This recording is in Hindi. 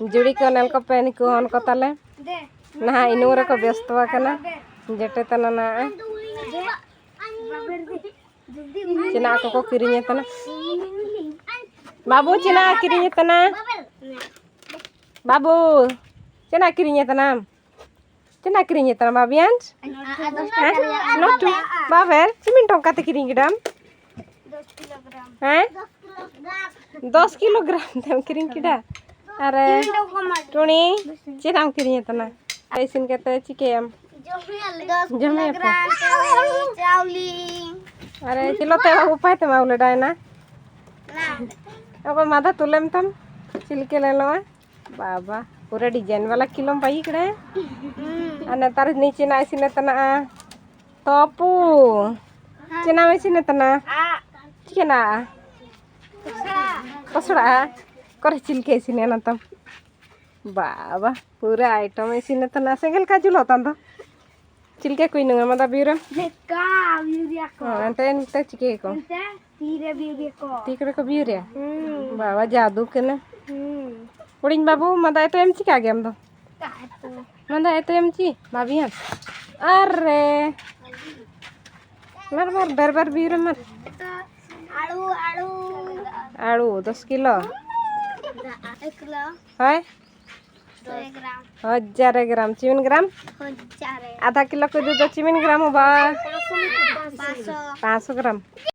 जुड़ी को नल को पेन को हन को ताले ना इनूर को व्यस्तवा कना जेटे तना ना चिना को किरिnye तना बाबू चिना किरिnye तना बाबू चिना किरिnye तना बाबियान नोट बाबर चिमिन टोंका ते किरिኝ गिडाम 10 किलोग्राम हैं 10 किलोग्राम तम किरिኝ किडा अरे टुनी चिनाम किरिnye तना ऐसिन कते चिकेम जमे चावली अरे किलो ते उपाय ते माउले डायना अब मादा तुलेम तम चिलके ले लो बाबा पूरा डिजाइन वाला किलो पाई कड़े अने तार नीचे ना ऐसी तना तोपू चिना में ऐसी तना चिना पसड़ा करे चिलके ऐसी ना तम बाबा पूरा आइटम ऐसी तना सेंगल का जुल होता तो चिलके कोई नंगा मादा बीरम का यूरिया को अंते अंते चिके को तीरे यूरिया को तीकड़े को बीरिया बाबा जादू के ना उड़िन बाबू मादा तो एम चिका गेम दो मादा तो एम ची बाबियान अरे मर मर बर बर बीर मर आलू आलू आलू 10 किलो 1 किलो है 100 ग्राम 1000 ग्राम चिमिन ग्राम 1000 आधा किलो को दो चिमिन ग्राम होगा 500 500 ग्राम